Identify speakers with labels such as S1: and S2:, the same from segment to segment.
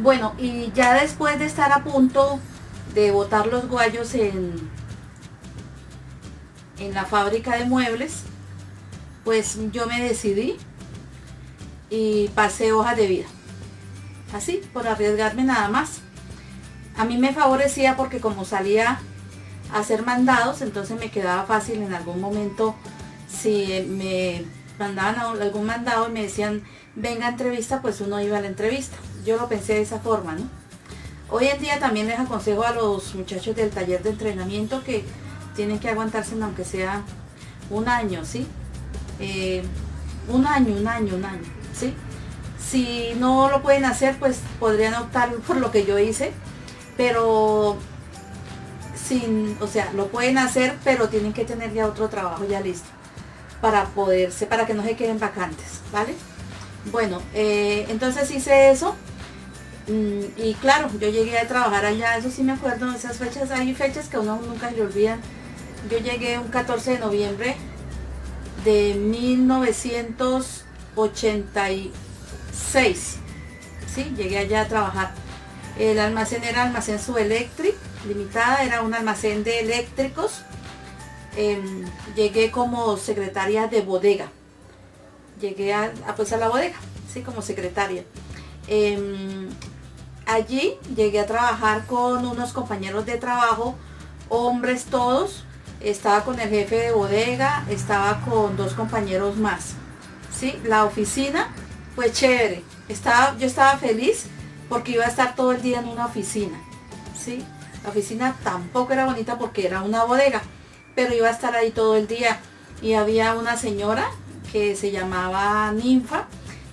S1: Bueno, y ya después de estar a punto de botar los guayos en la fábrica de muebles, pues yo me decidí y pasé hojas de vida. Así, por arriesgarme nada más. A mí me favorecía porque como salía a hacer mandados, entonces me quedaba fácil en algún momento si me mandaban a algún mandado y me decían venga a entrevista, pues uno iba a la entrevista. Yo lo pensé de esa forma, ¿no? Hoy en día también les aconsejo a los muchachos del taller de entrenamiento que tienen que aguantarse aunque sea un año, ¿sí? Un año, ¿sí? Si no lo pueden hacer, pues podrían optar por lo que yo hice, pero o sea, lo pueden hacer, pero tienen que tener ya otro trabajo ya listo para que no se queden vacantes, ¿vale? Bueno, entonces hice eso. Y claro, yo llegué a trabajar allá, eso sí me acuerdo de esas fechas, hay fechas que a uno nunca se le olvidan. Yo llegué un 14 de noviembre de 1986, ¿sí? Llegué allá a trabajar. El almacén era Almacén Subelectric Limitada, era un almacén de eléctricos. Llegué como secretaria de bodega, llegué pues a la bodega, ¿sí? Como secretaria. Allí llegué a trabajar con unos compañeros de trabajo, hombres todos. Estaba con el jefe de bodega, estaba con dos compañeros más, ¿sí? La oficina, pues chévere. Yo estaba feliz porque iba a estar todo el día en una oficina, ¿sí? La oficina tampoco era bonita porque era una bodega, pero iba a estar ahí todo el día. Y había una señora que se llamaba Ninfa,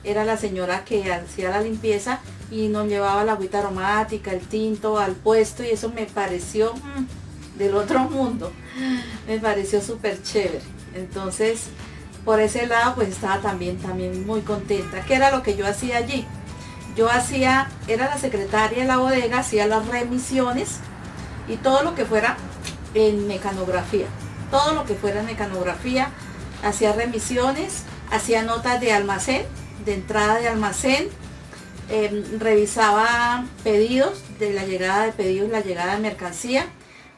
S1: era la señora que hacía la limpieza y nos llevaba la agüita aromática, el tinto al puesto, y eso me pareció del otro mundo, me pareció súper chévere. Entonces, por ese lado, pues estaba también muy contenta. ¿Qué era lo que yo hacía allí? Era la secretaria de la bodega, hacía las remisiones y todo lo que fuera en mecanografía, hacía remisiones, hacía notas de almacén, de entrada de almacén, revisaba pedidos, de la llegada de pedidos, la llegada de mercancía.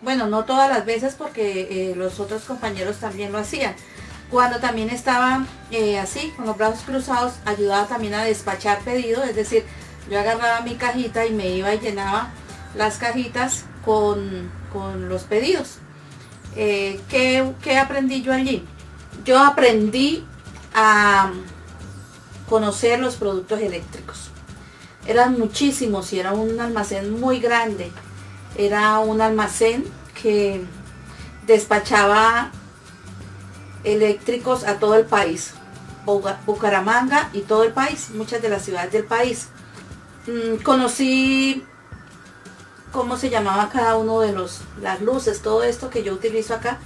S1: Bueno, no todas las veces porque los otros compañeros también lo hacían. Cuando también estaba así, con los brazos cruzados, ayudaba también a despachar pedidos, es decir, yo agarraba mi cajita y me iba y llenaba las cajitas con los pedidos. ¿Qué aprendí yo allí? Yo aprendí a conocer los productos eléctricos. Eran muchísimos y era un almacén muy grande. Era un almacén que despachaba eléctricos a todo el país, Bucaramanga y todo el país, muchas de las ciudades del país. Conocí cómo se llamaba cada uno de las luces, todo esto que yo utilizo acá.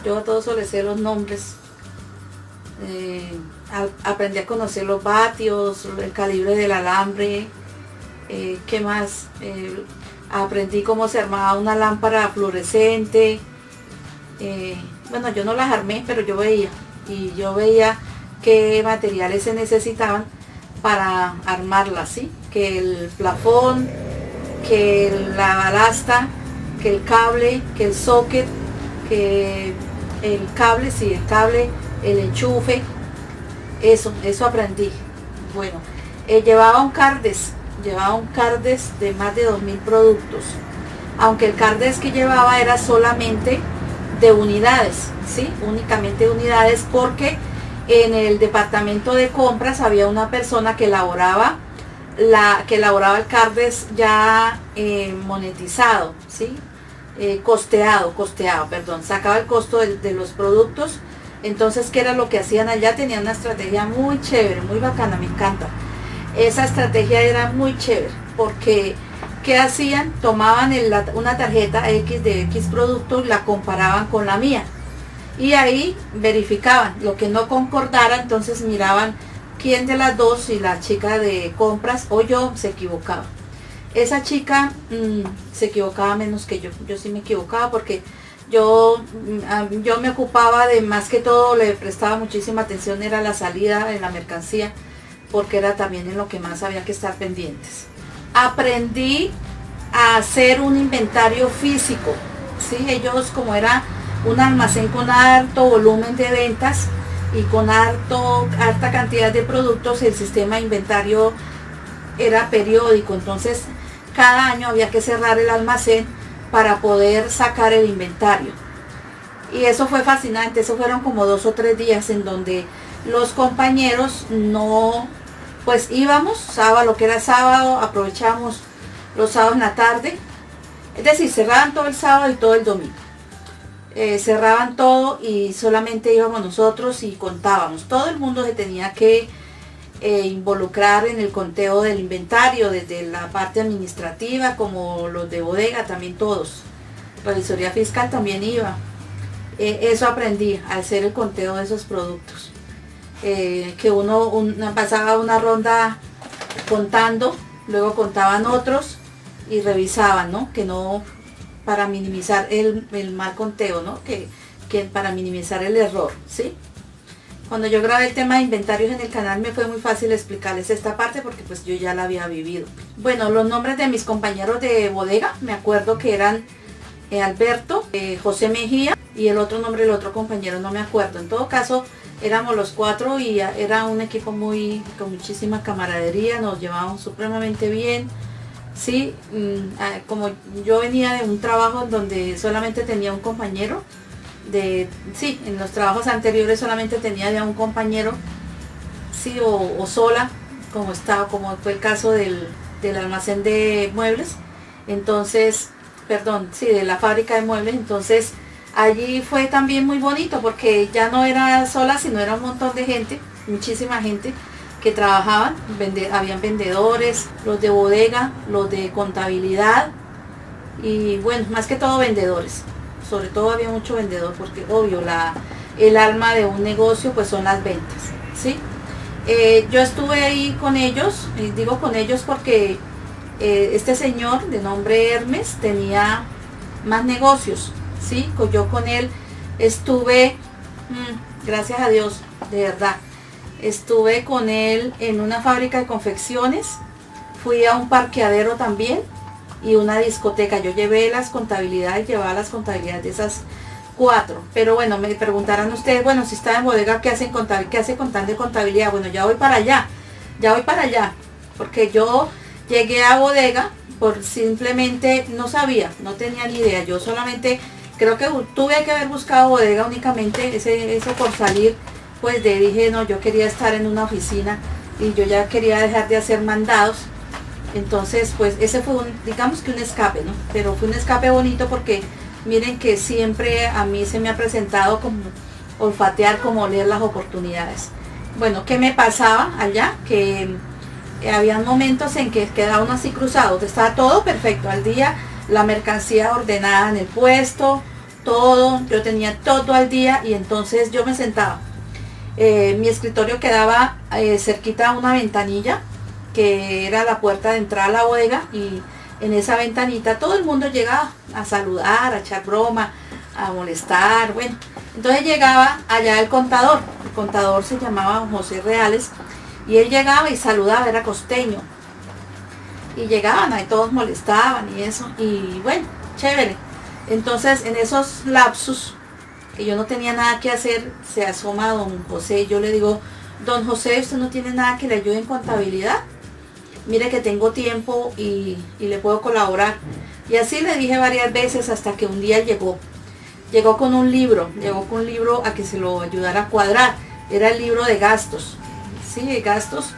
S1: Yo a todos les sé los nombres. Aprendí a conocer los vatios, el calibre del alambre. ¿Qué más? Aprendí cómo se armaba una lámpara fluorescente. Bueno, yo no las armé, pero yo veía qué materiales se necesitaban para armarlas, ¿sí? Que el plafón, que la balasta, que el cable, que el socket, que el cable, sí, el cable, el enchufe. Eso aprendí. Bueno, llevaba un cardes de más de 2000 productos, aunque el cardes que llevaba era solamente de unidades, ¿sí? Únicamente de unidades, porque en el departamento de compras había una persona que elaboraba el cardes ya monetizado, ¿sí? Costeado, perdón, sacaba el costo de los productos. Entonces, ¿qué era lo que hacían allá? Tenían una estrategia muy chévere, muy bacana, me encanta. Esa estrategia era muy chévere, porque ¿qué hacían? Tomaban una tarjeta X de X producto y la comparaban con la mía. Y ahí verificaban lo que no concordara, entonces miraban quién de las dos, si la chica de compras o yo, se equivocaba. Esa chica se equivocaba menos que yo sí me equivocaba porque yo me ocupaba de, más que todo, le prestaba muchísima atención, era la salida de la mercancía, porque era también en lo que más había que estar pendientes. aprendí a hacer un inventario físico, ¿sí? Ellos, como era un almacén con alto volumen de ventas y con harta cantidad de productos, el sistema de inventario era periódico, entonces cada año había que cerrar el almacén para poder sacar el inventario. Y eso fue fascinante, eso fueron como 2 o 3 días en donde los compañeros no, pues íbamos sábado, lo que era sábado, aprovechamos los sábados en la tarde, es decir, cerraban todo el sábado y todo el domingo. Cerraban todo y solamente íbamos nosotros y contábamos. Todo el mundo se tenía que involucrar en el conteo del inventario, desde la parte administrativa como los de bodega, también todos. Revisoría fiscal también iba. Eso aprendí, a hacer el conteo de esos productos. Que uno pasaba una ronda contando, luego contaban otros y revisaban, ¿no? Que no, para minimizar el mal conteo, ¿no? Que para minimizar el error, ¿sí? Cuando yo grabé el tema de inventarios en el canal me fue muy fácil explicarles esta parte porque pues yo ya la había vivido. Bueno, los nombres de mis compañeros de bodega, me acuerdo que eran Alberto, José Mejía y el otro nombre del otro compañero no me acuerdo. En todo caso éramos los 4 y era un equipo con muchísima camaradería, nos llevábamos supremamente bien. Sí, como yo venía de un trabajo donde solamente tenía un compañero, en los trabajos anteriores solamente tenía ya un compañero, sí, o sola, como fue el caso del almacén de muebles, entonces, de la fábrica de muebles, entonces allí fue también muy bonito porque ya no era sola, sino era un montón de gente, muchísima gente que trabajaban, habían vendedores, los de bodega, los de contabilidad y bueno, más que todo vendedores. Sobre todo había mucho vendedor porque obvio el alma de un negocio pues son las ventas, ¿sí? Yo estuve ahí con ellos, digo con ellos porque este señor de nombre Hermes tenía más negocios, ¿sí? Yo con él estuve, gracias a Dios, de verdad, estuve con él en una fábrica de confecciones, fui a un parqueadero también y una discoteca. Yo llevé las contabilidades, llevaba las contabilidades de esas 4. Pero bueno, me preguntarán ustedes, bueno, si está en bodega, ¿qué hace contando de contabilidad? Bueno, ya voy para allá, porque yo llegué a bodega por simplemente no sabía, no tenía ni idea. Yo solamente creo que tuve que haber buscado bodega únicamente, eso por salir, pues dije, no, yo quería estar en una oficina y yo ya quería dejar de hacer mandados. Entonces, pues ese fue digamos que un escape, ¿no? Pero fue un escape bonito porque miren que siempre a mí se me ha presentado como olfatear, como oler las oportunidades. Bueno, ¿qué me pasaba allá? Que habían momentos en que quedaba uno así cruzado, estaba todo perfecto al día, la mercancía ordenada en el puesto, todo, yo tenía todo al día y entonces yo me sentaba. Mi escritorio quedaba cerquita a una ventanilla que era la puerta de entrada a la bodega y en esa ventanita todo el mundo llegaba a saludar, a echar broma, a molestar, bueno. Entonces llegaba allá el contador se llamaba José Reales y él llegaba y saludaba, era costeño. Y llegaban ahí, todos molestaban y eso, y bueno, chévere. Entonces en esos lapsus que yo no tenía nada que hacer, se asoma don José y yo le digo, don José, ¿usted no tiene nada que le ayude en contabilidad? Mire que tengo tiempo y le puedo colaborar. Y así le dije varias veces hasta que un día llegó con un libro a que se lo ayudara a cuadrar. Era el libro de gastos, sí, de gastos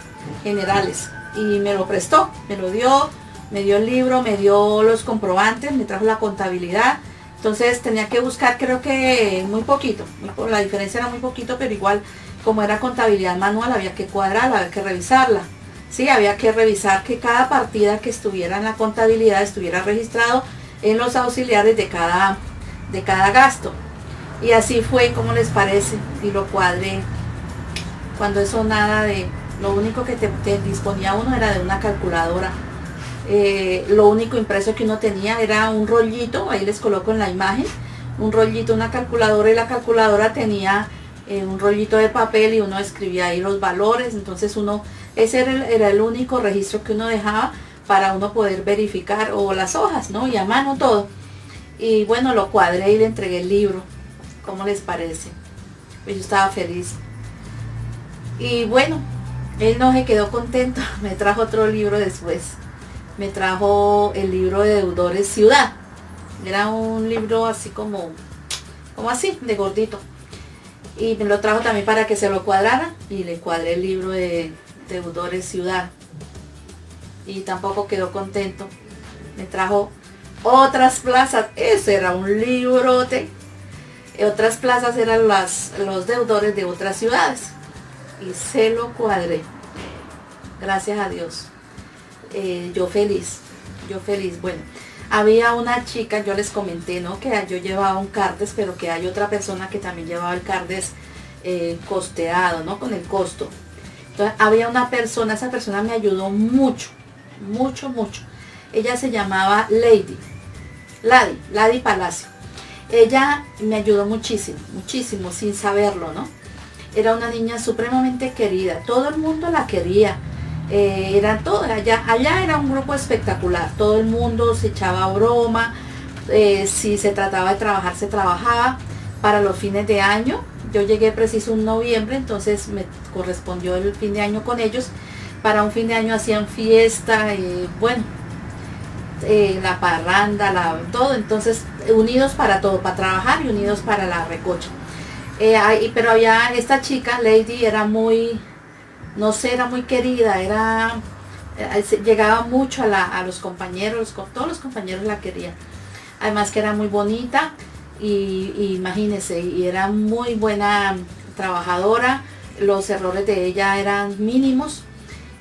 S1: generales. Y me lo prestó, me lo dio, me dio el libro, me dio los comprobantes, me trajo la contabilidad. Entonces tenía que buscar, creo que muy poquito, la diferencia era muy poquito, pero igual como era contabilidad manual había que cuadrarla, había que revisarla. Sí, había que revisar que cada partida que estuviera en la contabilidad estuviera registrado en los auxiliares de cada gasto. Y así fue, como les parece, y lo cuadré. Cuando eso nada de, lo único que te disponía uno era de una calculadora. Lo único impreso que uno tenía era un rollito, ahí les coloco en la imagen, un rollito, una calculadora, y la calculadora tenía un rollito de papel y uno escribía ahí los valores. Entonces ese era el único registro que uno dejaba para uno poder verificar, o las hojas, ¿no? Y a mano todo. Y bueno, lo cuadré y le entregué el libro. ¿Cómo les parece? Pues yo estaba feliz. Y bueno, él no se quedó contento, me trajo otro libro después. Me trajo el libro de Deudores Ciudad. Era un libro así como así, de gordito. Y me lo trajo también para que se lo cuadrara. Y le cuadré el libro de Deudores Ciudad. Y tampoco quedó contento. Me trajo Otras Plazas. Ese era un librote. Otras Plazas eran los deudores de otras ciudades. Y se lo cuadré. Gracias a Dios. Yo feliz. Bueno, había una chica, yo les comenté, ¿no? Que yo llevaba un Cardes, pero que hay otra persona que también llevaba el Cardes costeado, ¿no? Con el costo. Entonces había una persona, esa persona me ayudó mucho. Ella se llamaba Lady Palacio. Ella me ayudó muchísimo, sin saberlo, ¿no? Era una niña supremamente querida, todo el mundo la quería. Allá era un grupo espectacular, todo el mundo se echaba broma, si se trataba de trabajar, se trabajaba para los fines de año. Yo llegué preciso en noviembre, entonces me correspondió el fin de año con ellos. Para un fin de año hacían fiesta, la parranda, todo, entonces unidos para todo, para trabajar y unidos para la recocha. Pero había esta chica, Lady, era muy, no sé, era muy querida, llegaba mucho a los compañeros, todos los compañeros la querían. Además que era muy bonita y imagínense, y era muy buena trabajadora, los errores de ella eran mínimos,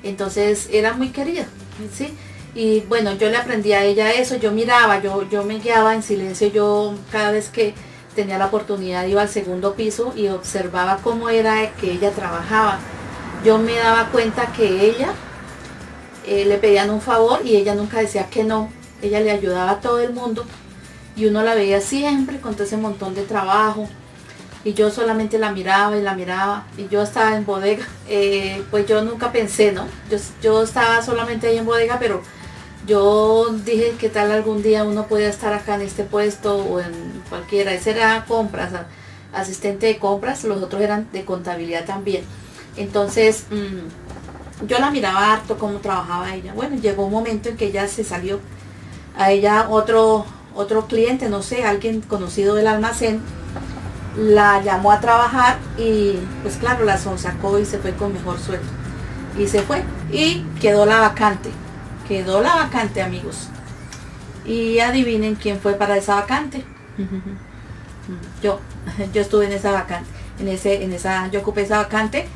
S1: entonces era muy querida, ¿sí? Y bueno, yo le aprendí a ella eso, yo miraba, yo me guiaba en silencio, yo cada vez que tenía la oportunidad iba al segundo piso y observaba cómo era que ella trabajaba. Yo me daba cuenta que ella le pedían un favor y ella nunca decía que no. Ella le ayudaba a todo el mundo y uno la veía siempre con todo ese montón de trabajo. Y yo solamente la miraba y yo estaba en bodega. Pues yo nunca pensé, ¿no? Yo estaba solamente ahí en bodega, pero yo dije que tal algún día uno puede estar acá en este puesto o en cualquiera. Ese era compras, asistente de compras, los otros eran de contabilidad también. Entonces yo la miraba harto cómo trabajaba ella. Bueno, llegó un momento en que ella se salió. A ella otro cliente, no sé, alguien conocido del almacén, la llamó a trabajar y pues claro, la sacó y se fue con mejor sueldo. Y se fue y quedó la vacante, amigos. Y adivinen quién fue para esa vacante. Yo estuve en esa vacante, yo ocupé esa vacante.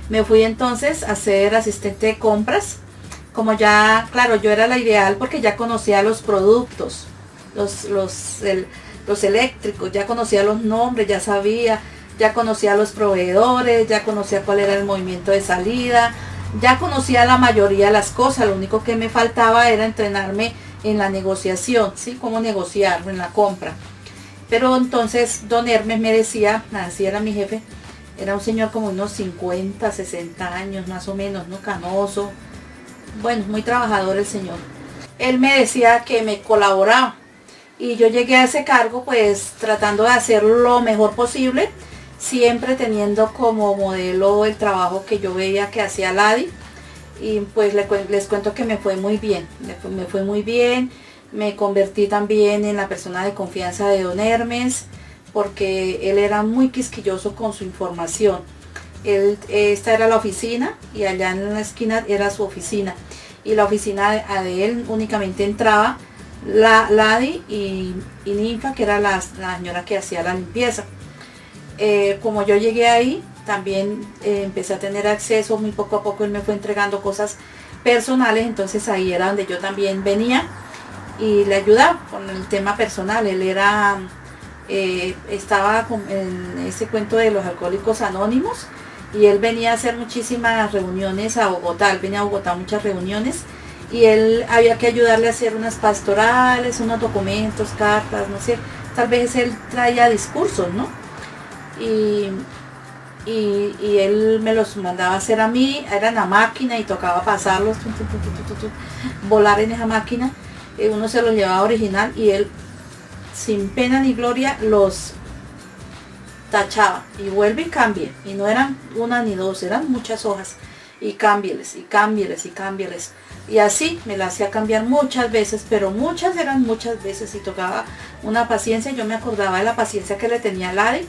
S1: Me fui entonces a ser asistente de compras. Como ya, claro, yo era la ideal porque ya conocía los productos, los eléctricos, ya conocía los nombres, ya conocía los proveedores, ya conocía cuál era el movimiento de salida, ya conocía la mayoría de las cosas. Lo único que me faltaba era entrenarme en la negociación, ¿sí? Cómo negociar en la compra. Pero entonces don Hermes me decía, así era mi jefe, era un señor como unos 50, 60 años más o menos, ¿no? Canoso, bueno, muy trabajador el señor. Él me decía que me colaboraba y yo llegué a ese cargo pues tratando de hacer lo mejor posible, siempre teniendo como modelo el trabajo que yo veía que hacía Lady. Y pues les cuento que me fue muy bien, me convertí también en la persona de confianza de don Hermes, porque él era muy quisquilloso con su información. Esta era la oficina y allá en la esquina era su oficina, y la oficina de él únicamente entraba Lady y Ninfa, que era la señora que hacía la limpieza. Como yo llegué ahí, también empecé a tener acceso, muy poco a poco él me fue entregando cosas personales, entonces ahí era donde yo también venía y le ayudaba con el tema personal. Él estaba en ese cuento de los alcohólicos anónimos y él venía a hacer muchísimas reuniones a Bogotá, él venía a Bogotá a muchas reuniones y él había que ayudarle a hacer unas pastorales, unos documentos, cartas, no sé, tal vez él traía discursos, ¿no? y él me los mandaba a hacer a mí, era en la máquina y tocaba pasarlos, volar en esa máquina. Uno se los llevaba original y él sin pena ni gloria los tachaba y vuelve y cambie, y no eran una ni dos, eran muchas hojas, y cámbieles y cámbieles y cámbieles, y así me la hacía cambiar muchas veces, pero eran muchas veces, y tocaba una paciencia. Yo me acordaba de la paciencia que le tenía a Lade,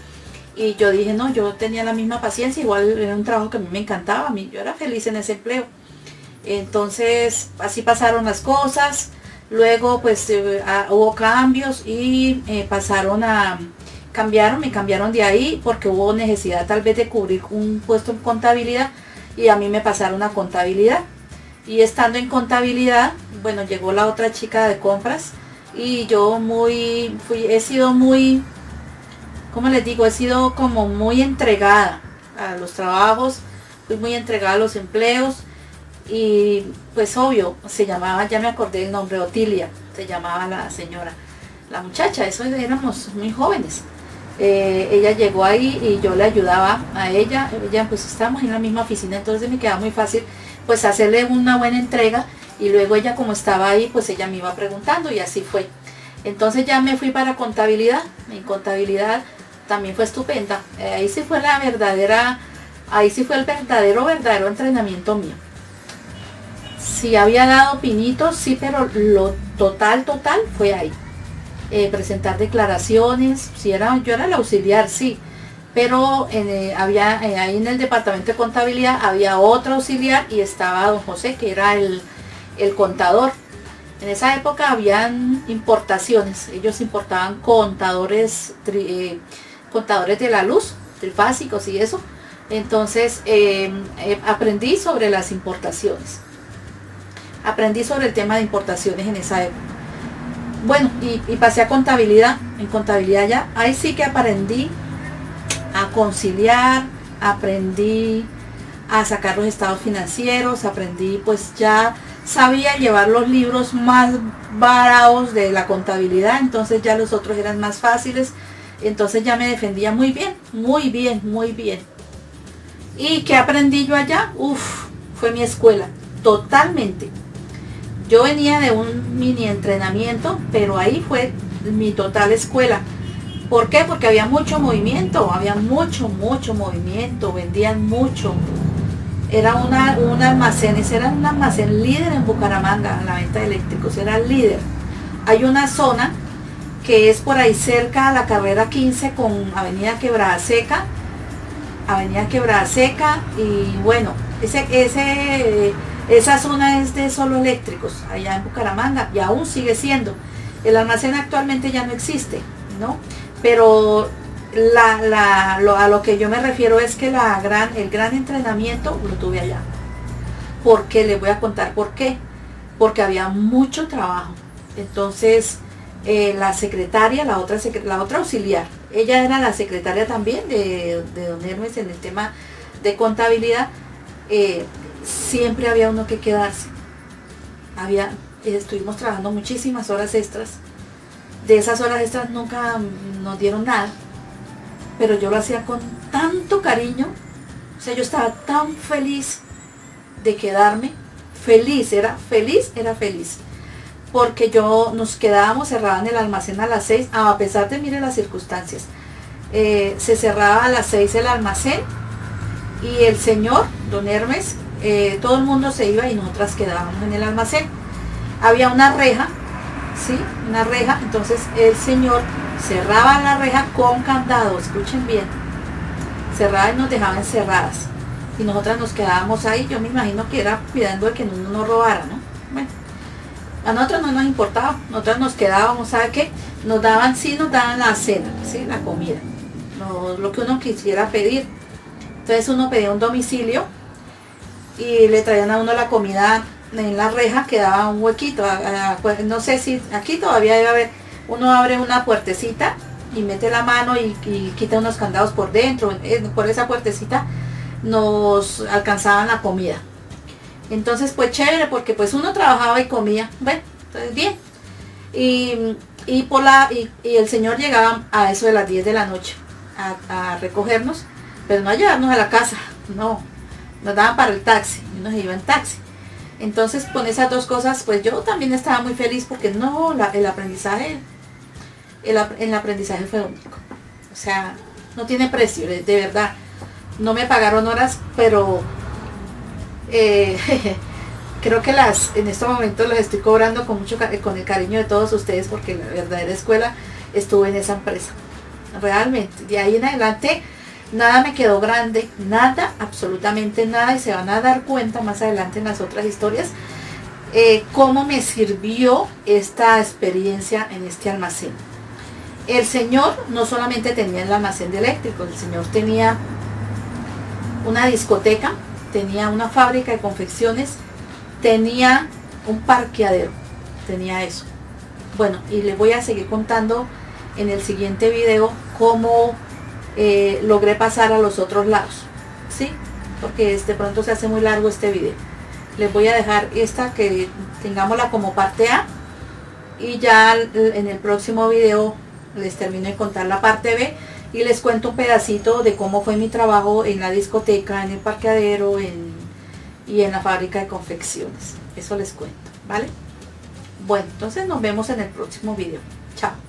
S1: y yo dije, no, yo tenía la misma paciencia, igual era un trabajo que a mí me encantaba, yo era feliz en ese empleo. Entonces así pasaron las cosas. Luego pues hubo cambios y me cambiaron de ahí porque hubo necesidad tal vez de cubrir un puesto en contabilidad, y a mí me pasaron a contabilidad. Y estando en contabilidad, bueno, llegó la otra chica de compras, y yo he sido muy, ¿cómo les digo? He sido como muy entregada a los trabajos, fui muy entregada a los empleos. Y pues obvio, se llamaba, ya me acordé el nombre, Otilia, se llamaba la señora, la muchacha, eso éramos muy jóvenes. Ella llegó ahí y yo le ayudaba a ella pues estábamos en la misma oficina, entonces me quedaba muy fácil pues hacerle una buena entrega, y luego ella, como estaba ahí, pues ella me iba preguntando, y así fue. Entonces ya me fui para contabilidad. En contabilidad también fue estupenda. Ahí sí fue el verdadero entrenamiento mío. Sí había dado pinitos, sí, pero lo total fue ahí. Presentar declaraciones, yo era el auxiliar, sí, pero ahí en el departamento de contabilidad había otro auxiliar, y estaba don José, que era el contador. En esa época habían importaciones, ellos importaban contadores de la luz, trifásicos y eso. Entonces aprendí sobre las importaciones. Aprendí sobre el tema de importaciones en esa época. Bueno, y pasé a contabilidad. En contabilidad ya, ahí sí que aprendí a conciliar, aprendí a sacar los estados financieros, aprendí, pues ya sabía llevar los libros más baratos de la contabilidad, entonces ya los otros eran más fáciles, entonces ya me defendía muy bien, muy bien, muy bien. ¿Y qué aprendí yo allá? Fue mi escuela, totalmente. Yo venía de un mini entrenamiento, pero ahí fue mi total escuela. ¿Por qué? Porque había mucho movimiento, vendían mucho. Era un almacén, ese era un almacén líder en Bucaramanga, en la venta de eléctricos, era el líder. Hay una zona que es por ahí cerca a la carrera 15 con Avenida Quebrada Seca, y bueno, esa zona es de solo eléctricos, allá en Bucaramanga, y aún sigue siendo. El almacén actualmente ya no existe, ¿no? Pero a lo que yo me refiero es que el gran entrenamiento lo tuve allá. ¿Por qué? Les voy a contar por qué. Porque había mucho trabajo. Entonces, la secretaria, la otra auxiliar, ella era la secretaria también de don Hermes en el tema de contabilidad. Siempre había uno que quedarse. Estuvimos trabajando muchísimas horas extras. De esas horas extras nunca nos dieron nada, pero yo lo hacía con tanto cariño. O sea, yo estaba tan feliz de quedarme, era feliz, porque nos quedábamos, cerraban el almacén a las 6, a pesar de, mire las circunstancias, se cerraba a las 6 el almacén, y el señor, don Hermes, todo el mundo se iba y nosotras quedábamos en el almacén. Había una reja, ¿sí? Una reja, entonces el señor cerraba la reja con candado, escuchen bien, cerraba y nos dejaba encerradas, y nosotras nos quedábamos ahí. Yo me imagino que era cuidando de que no nos robara, ¿no? Bueno, a nosotros no nos importaba, nosotras nos quedábamos, ¿sabe qué? Nos daban la cena, ¿sí? La comida, lo que uno quisiera pedir. Entonces uno pedía un domicilio y le traían a uno la comida en la reja, quedaba un huequito, no sé si aquí todavía debe haber, uno abre una puertecita y mete la mano y quita unos candados por dentro, por esa puertecita nos alcanzaban la comida. Entonces pues chévere, porque pues uno trabajaba y comía, bueno, entonces bien. Y el señor llegaba a eso de las 10 de la noche a recogernos, pero no a llevarnos a la casa, no, nos daban para el taxi, y nos iba en taxi. Entonces con esas dos cosas pues yo también estaba muy feliz porque no, el aprendizaje fue único, o sea, no tiene precio, de verdad. No me pagaron horas, pero creo que en estos momentos las estoy cobrando con con el cariño de todos ustedes, porque la verdadera escuela estuvo en esa empresa, realmente. De ahí en adelante nada me quedó grande, nada, absolutamente nada, y se van a dar cuenta más adelante en las otras historias cómo me sirvió esta experiencia en este almacén. El señor no solamente tenía el almacén de eléctricos, el señor tenía una discoteca, tenía una fábrica de confecciones, tenía un parqueadero, tenía eso. Bueno, y les voy a seguir contando en el siguiente video cómo logré pasar a los otros lados, ¿sí? Porque de pronto se hace muy largo este video. Les voy a dejar esta, que tengámosla como parte A, y ya en el próximo video les termino de contar la parte B y les cuento un pedacito de cómo fue mi trabajo en la discoteca, en el parqueadero y en la fábrica de confecciones. Eso les cuento, ¿vale? Bueno, entonces nos vemos en el próximo video. Chao.